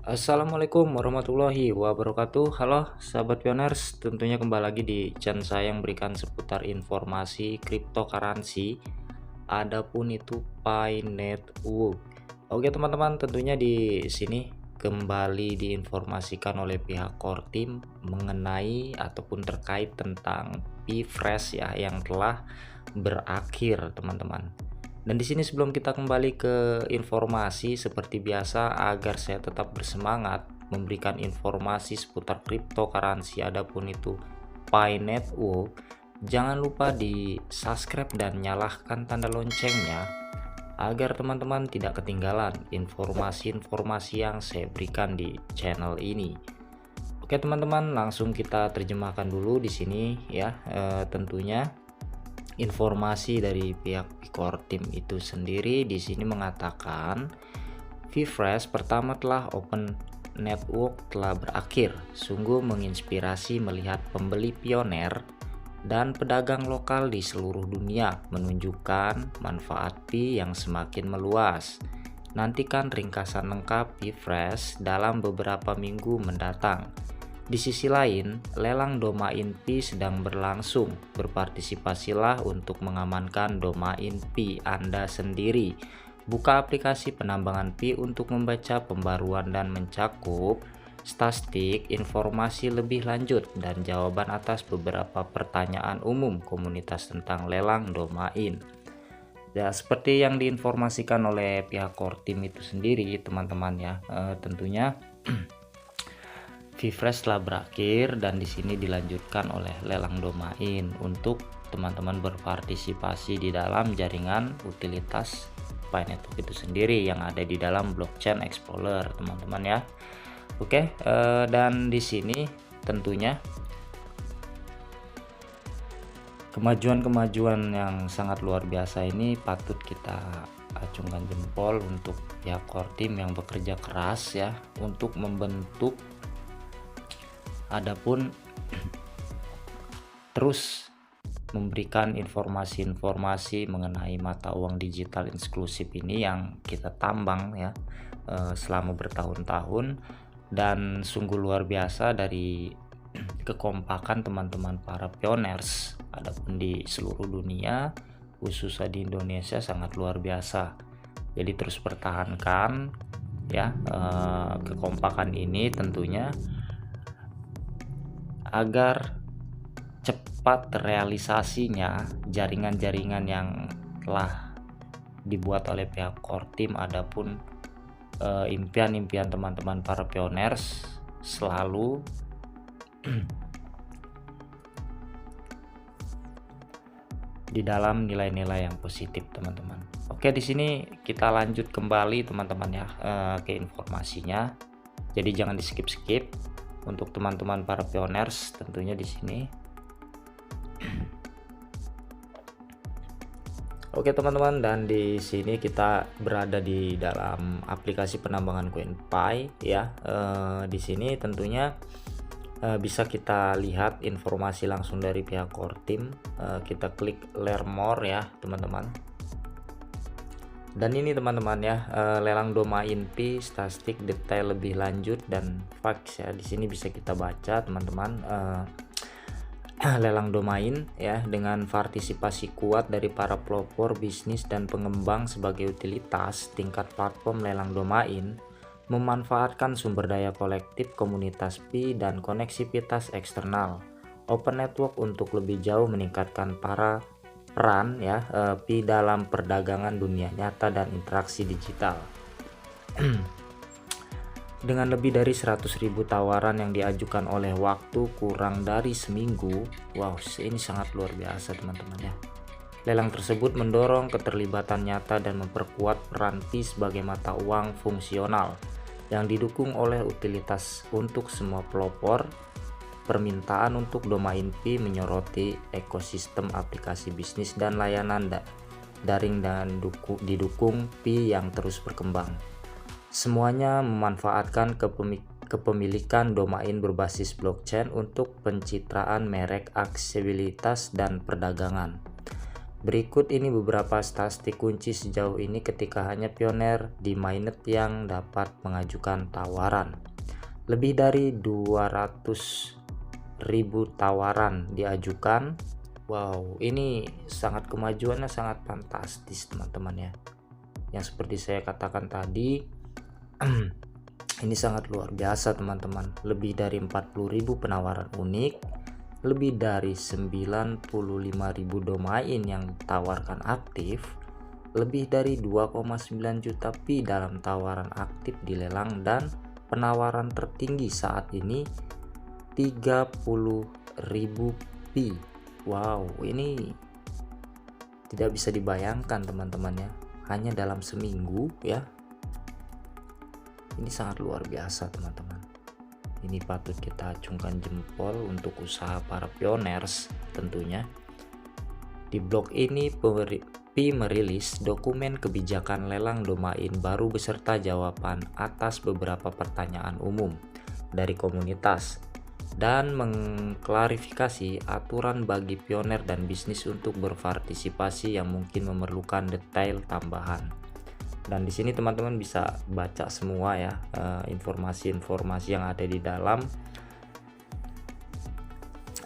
Assalamualaikum warahmatullahi wabarakatuh. Halo sahabat pioners, tentunya kembali lagi di channel saya yang berikan seputar informasi cryptocurrency, adapun itu Pi Network. Oke teman-teman, tentunya di sini kembali diinformasikan oleh pihak core team mengenai ataupun terkait tentang Pfresh ya yang telah berakhir teman-teman. Dan di sini sebelum kita kembali ke informasi seperti biasa, agar saya tetap bersemangat memberikan informasi seputar cryptocurrency adapun itu Pi Network, jangan lupa di subscribe dan nyalakan tanda loncengnya agar teman-teman tidak ketinggalan informasi-informasi yang saya berikan di channel ini. Oke teman-teman, langsung kita terjemahkan dulu di sini ya. Tentunya informasi dari pihak core team itu sendiri di sini mengatakan Pfresh pertama telah open network telah berakhir. Sungguh menginspirasi melihat pembeli pioner dan pedagang lokal di seluruh dunia menunjukkan manfaat Pi yang semakin meluas. Nantikan ringkasan lengkap Pfresh dalam beberapa minggu mendatang. Di sisi lain, lelang domain Pi sedang berlangsung. Berpartisipasilah untuk mengamankan domain Pi Anda sendiri. Buka aplikasi penambangan Pi untuk membaca pembaruan dan mencakup statistik, informasi lebih lanjut, dan jawaban atas beberapa pertanyaan umum komunitas tentang lelang domain. Ya, seperti yang diinformasikan oleh pihak core team itu sendiri, teman-teman ya, tentunya Pfresh telah berakhir dan di sini dilanjutkan oleh lelang domain untuk teman-teman berpartisipasi di dalam jaringan utilitas Pi Network itu sendiri yang ada di dalam blockchain explorer, teman-teman ya. Oke, dan di sini tentunya kemajuan-kemajuan yang sangat luar biasa ini patut kita acungkan jempol untuk pihak core team yang bekerja keras ya untuk membentuk adapun terus memberikan informasi-informasi mengenai mata uang digital inklusif ini yang kita tambang ya selama bertahun-tahun, dan sungguh luar biasa dari kekompakan teman-teman para pioners adapun di seluruh dunia, khususnya di Indonesia sangat luar biasa. Jadi terus pertahankan ya kekompakan ini tentunya agar cepat realisasinya jaringan-jaringan yang telah dibuat oleh pihak core team adapun impian-impian teman-teman para pioners selalu di dalam nilai-nilai yang positif, teman-teman. Oke, di sini kita lanjut kembali teman-teman ya ke informasinya. Jadi jangan di skip-skip untuk teman-teman para pioners tentunya di sini. Oke teman-teman, dan di sini kita berada di dalam aplikasi penambangan koin Pi ya. Di sini tentunya bisa kita lihat informasi langsung dari pihak core team. Kita klik learn more ya teman-teman. Dan ini teman-teman ya, lelang domain Pi, statistik detail lebih lanjut dan facts ya. Di sini bisa kita baca teman-teman. Lelang domain ya dengan partisipasi kuat dari para pelopor bisnis dan pengembang sebagai utilitas. Tingkat platform lelang domain memanfaatkan sumber daya kolektif komunitas Pi dan koneksivitas eksternal open network untuk lebih jauh meningkatkan para peran ya Pi dalam perdagangan dunia nyata dan interaksi digital. Dengan lebih dari 100.000 tawaran yang diajukan oleh waktu kurang dari seminggu. Wow, ini sangat luar biasa teman-teman ya. Lelang tersebut mendorong keterlibatan nyata dan memperkuat peran Pi sebagai mata uang fungsional yang didukung oleh utilitas untuk semua pelopor. Permintaan untuk domain Pi menyoroti ekosistem aplikasi bisnis dan layanan daring dan didukung Pi yang terus berkembang. Semuanya memanfaatkan kepemilikan domain berbasis blockchain untuk pencitraan merek, aksesibilitas, dan perdagangan. Berikut ini beberapa statistik kunci sejauh ini ketika hanya pioner di mainnet yang dapat mengajukan tawaran. Lebih dari 200.000 tawaran diajukan. Wow, ini sangat kemajuannya sangat fantastis teman-teman ya. Yang seperti saya katakan tadi, ini sangat luar biasa teman-teman. Lebih dari 40.000 penawaran unik, lebih dari 95.000 domain yang tawarkan aktif, lebih dari 2,9 juta pi dalam tawaran aktif dilelang, dan penawaran tertinggi saat ini 30.000 pi. Wow, ini tidak bisa dibayangkan teman-teman ya, hanya dalam seminggu ya. Ini sangat luar biasa teman-teman. Ini patut kita acungkan jempol untuk usaha para pioners tentunya. Di blog ini Pi merilis dokumen kebijakan lelang domain baru beserta jawaban atas beberapa pertanyaan umum dari komunitas dan mengklarifikasi aturan bagi pioner dan bisnis untuk berpartisipasi yang mungkin memerlukan detail tambahan. Dan di sini teman-teman bisa baca semua ya informasi-informasi yang ada di dalam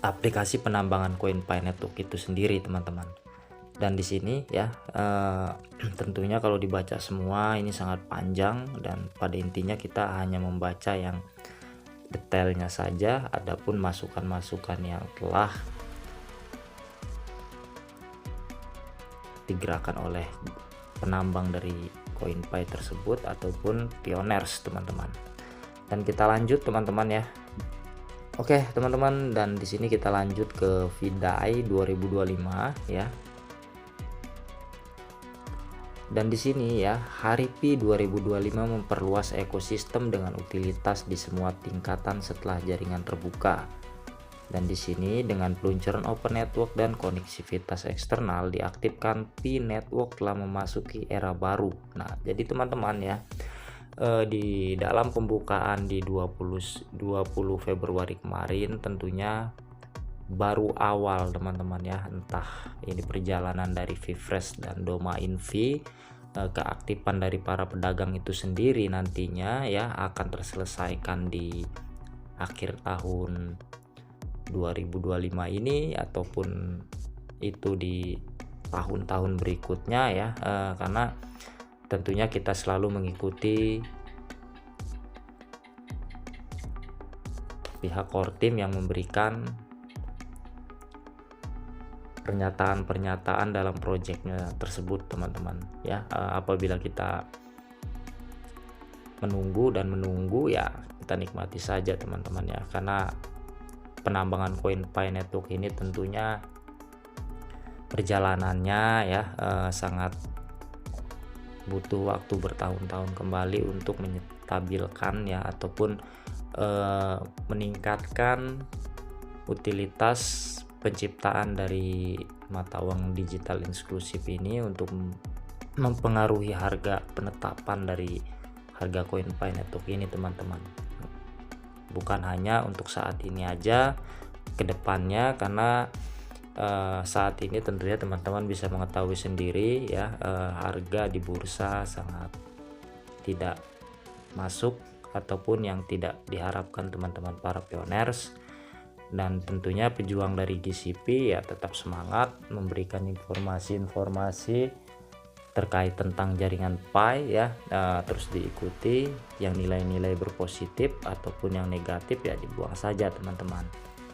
aplikasi penambangan CoinPy Network itu sendiri teman-teman. Dan di sini ya tentunya kalau dibaca semua ini sangat panjang, dan pada intinya kita hanya membaca yang detailnya saja. Adapun masukan-masukan yang telah digerakkan oleh penambang dari CoinPy tersebut ataupun pioners teman-teman. Dan kita lanjut teman-teman ya. Oke teman-teman, dan di sini kita lanjut ke VDAI 2025 ya. Dan di sini ya, Hari Pi 2025 memperluas ekosistem dengan utilitas di semua tingkatan setelah jaringan terbuka. Dan di sini dengan peluncuran Open Network dan koneksivitas eksternal diaktifkan, Pi Network telah memasuki era baru. Nah, jadi teman-teman ya, di dalam pembukaan di 20 Februari kemarin tentunya baru awal teman-teman ya, entah ini perjalanan dari Vfresh dan domain V, keaktifan dari para pedagang itu sendiri nantinya ya akan terselesaikan di akhir tahun 2025 ini ataupun itu di tahun-tahun berikutnya ya, karena tentunya kita selalu mengikuti pihak core team yang memberikan pernyataan-pernyataan dalam proyeknya tersebut teman-teman ya. Apabila kita menunggu ya kita nikmati saja teman-teman ya, karena penambangan CoinPy Network ini tentunya perjalanannya ya sangat butuh waktu bertahun-tahun kembali untuk menstabilkan ya ataupun meningkatkan utilitas penciptaan dari mata uang digital inklusif ini untuk mempengaruhi harga penetapan dari harga CoinPy Network ini teman-teman. Bukan hanya untuk saat ini aja, kedepannya, karena saat ini tentunya teman-teman bisa mengetahui sendiri ya, harga di bursa sangat tidak masuk ataupun yang tidak diharapkan teman-teman para pioners. Dan tentunya pejuang dari GCP ya tetap semangat memberikan informasi-informasi terkait tentang jaringan Pi ya, terus diikuti. Yang nilai-nilai berpositif ataupun yang negatif ya dibuang saja teman-teman,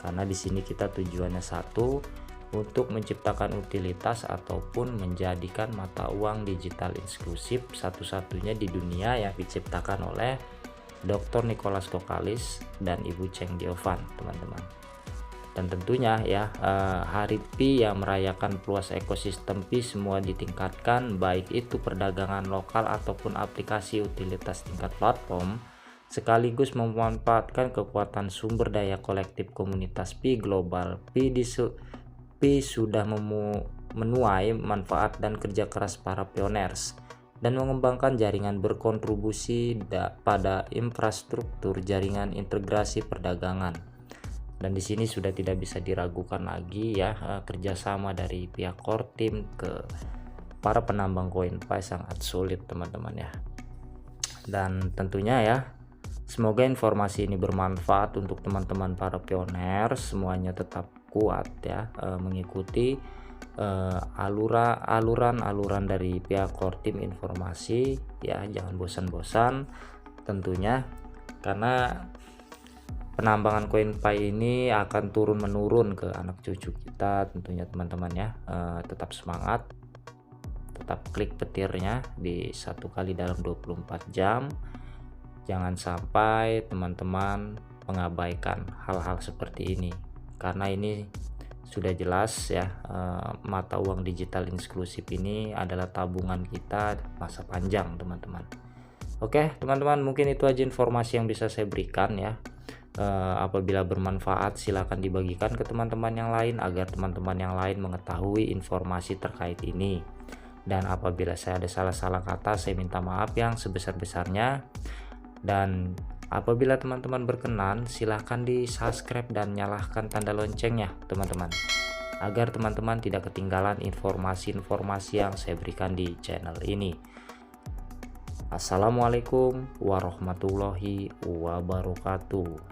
karena di sini kita tujuannya satu, untuk menciptakan utilitas ataupun menjadikan mata uang digital inklusif satu-satunya di dunia yang diciptakan oleh Dr. Nicholas Kokalis dan Ibu Cheng Diovan teman-teman. Dan tentunya ya Hari Pi yang merayakan peluas ekosistem Pi semua ditingkatkan, baik itu perdagangan lokal ataupun aplikasi utilitas tingkat platform, sekaligus memanfaatkan kekuatan sumber daya kolektif komunitas Pi global. Pi sudah menuai manfaat dan kerja keras para pioners dan mengembangkan jaringan berkontribusi pada infrastruktur jaringan integrasi perdagangan. Dan di sini sudah tidak bisa diragukan lagi ya, kerjasama dari pihak core team ke para penambang CoinPay sangat sulit teman-teman ya. Dan tentunya ya, semoga informasi ini bermanfaat untuk teman-teman para pioner semuanya. Tetap kuat ya, mengikuti aluran dari pihak core team informasi ya, jangan bosan-bosan tentunya, karena penambangan CoinPay ini akan turun menurun ke anak cucu kita tentunya teman-teman ya. Tetap semangat, tetap klik petirnya di 1 kali dalam 24 jam. Jangan sampai teman-teman mengabaikan hal-hal seperti ini, karena ini sudah jelas ya, mata uang digital inklusif ini adalah tabungan kita masa panjang teman-teman. Oke teman-teman, mungkin itu aja informasi yang bisa saya berikan ya. Apabila bermanfaat silahkan dibagikan ke teman-teman yang lain agar teman-teman yang lain mengetahui informasi terkait ini. Dan apabila saya ada salah-salah kata, saya minta maaf yang sebesar-besarnya. Dan apabila teman-teman berkenan, silahkan di subscribe dan nyalakan tanda loncengnya teman-teman, agar teman-teman tidak ketinggalan informasi-informasi yang saya berikan di channel ini. Assalamualaikum warahmatullahi wabarakatuh.